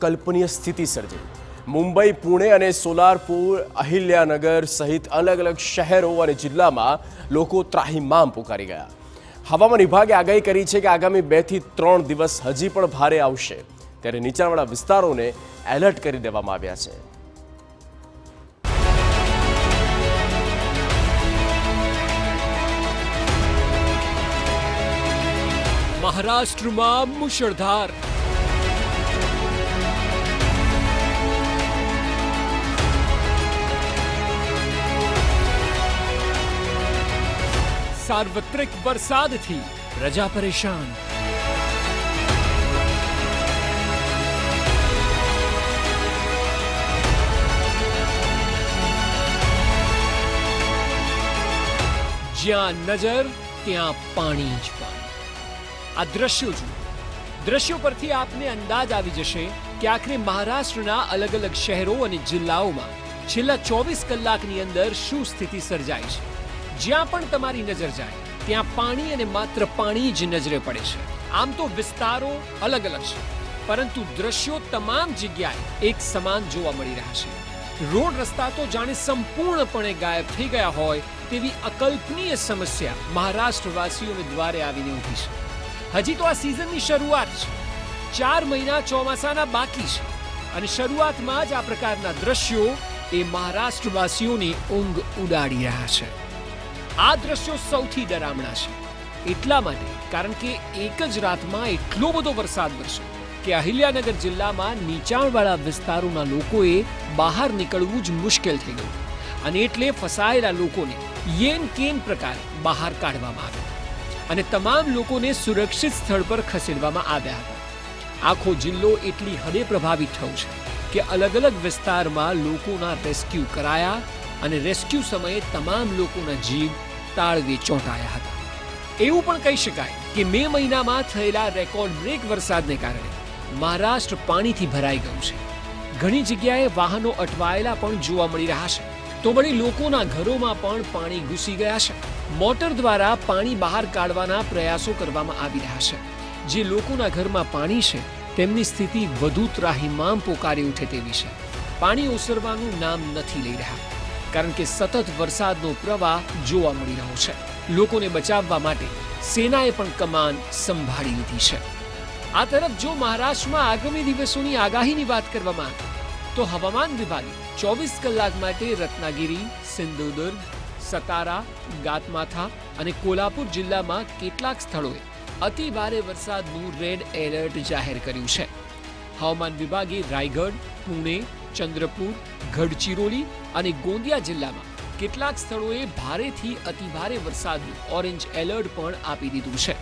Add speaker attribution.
Speaker 1: કલ્પનીય સ્થિતિ સર્જી મુંબઈ, પુણે અને સોલારપુર, અહિલ્યાનગર સહિત અલગ અલગ શહેરો અને જિલ્લામાં લોકો ત્રાહિમામ પુકારી ગયા. હવામાન વિભાગે આગાહી કરી છે કે આગામી 2 થી 3 દિવસ હજી પણ ભારે આવશે, ત્યારે નીચાણવાળા વિસ્તારોને એલર્ટ કરી દેવામાં આવ્યા છે.
Speaker 2: મહારાષ્ટ્રમાં મુશળધાર, સાર્વત્રિક વરસાદથી પ્રજા પરેશાન. જ્યાં નજર ત્યાં પાણી જ પાણી. આ દ્રશ્યો જુઓ. દ્રશ્યો પરથી આપને અંદાજ આવી જશે કે આખરે મહારાષ્ટ્રના અલગ અલગ શહેરો અને જિલ્લાઓમાં છેલ્લા 24 કલાકની અંદર શું સ્થિતિ સર્જાઈ છે. જ્યાં પણ તમારી નજર જાય ત્યાં પાણી અને માત્ર પાણી જ નજરે પડે છે. આમ તો વિસ્તારો અલગ અલગ છે, પરંતુ દ્રશ્યો તમામ જગ્યાએ એક સમાન જોવા મળી રહ્યા છે. રોડ રસ્તા તો જાણે સંપૂર્ણપણે ગાયબ થઈ ગયા હોય તેવી અકલ્પનીય સમસ્યા મહારાષ્ટ્રવાસીઓને દ્વારે આવીને ઊભી છે. હજી તો આ સિઝનની શરૂઆત છે. 4 મહિના ચોમાસાના બાકી છે અને શરૂઆતમાં જ આ પ્રકારના દ્રશ્યો એ મહારાષ્ટ્રવાસીઓની ઊંઘ ઉડાડી રહ્યા છે. આ દ્રશ્યો સૌથી ડરામણા છે એટલા માટે કારણ કે એક જ રાતમાં એટલો બધો વરસાદ વરસ્યો કે અહિલ્યાનગર જિલ્લામાં નીચાણવાળા વિસ્તારોના લોકોએ બહાર નીકળવું જ મુશ્કેલ થઈ ગયું અને એટલે ફસાયેલા લોકોને યેન કેન પ્રકારે બહાર કાઢવામાં આવ્યા અને તમામ લોકોને સુરક્ષિત સ્થળ પર ખસેડવામાં આવ્યા હતા. આખો જિલ્લો એટલી હદે પ્રભાવિત થયો છે કે અલગ અલગ વિસ્તારમાં લોકોના રેસ્ક્યુ કરાયા અને રેસ્ક્યુ સમયે તમામ લોકોના જીવ તાળવે ચોંટાયા હતા. એવું પણ કહી શકાય કે મે મહિનામાં થયેલા રેકોર્ડ બ્રેક વરસાદને કારણે મહારાષ્ટ્ર પાણીથી ભરાઈ ગયું છે. ઘણી જગ્યાએ વાહનો અટવાયેલા પણ જોવા મળી રહ્યા છે. તો વળી લોકોના ઘરોમાં પણ પાણી ઘૂસી ગયા છે. મોટર દ્વારા પાણી બહાર કાઢવાના પ્રયાસો કરવામાં આવી રહ્યા છે. જે લોકોના ઘરમાં પાણી છે તેમની સ્થિતિ વધુ ત્રાહિમામ પોકારી ઉઠે તેવી છે. પાણી ઓસરવાનું નામ નથી લઈ રહ્યા કારણ કે સતત વરસાદનો પ્રવાહ જોવા મળી રહ્યો છે. લોકોને બચાવવા માટે સેનાએ પણ કમાન સંભાળી લીધી છે. આ તરફ જો મહારાષ્ટ્રમાં આગામી દિવસોની આગાહીની વાત કરવામાં આવે તો હવામાન વિભાગે 24 કલાક માટે રત્નાગિરી, સિંધુદુર્ગ, સતારા, ગાતમાથા અને કોલ્હાપુર જિલ્લામાં કેટલાક સ્થળોએ અતિ ભારે વરસાદનું રેડ એલર્ટ જાહેર કર્યું છે. હવામાન વિભાગે રાયગઢ, પુણે, ચંદ્રપુર, ગઢચિરોલી અને ગોંદિયા જિલ્લામાં કેટલાક સ્થળોએ ભારેથી અતિભારે વરસાદનું ઓરેન્જ એલર્ટ પણ આપી દીધું છે.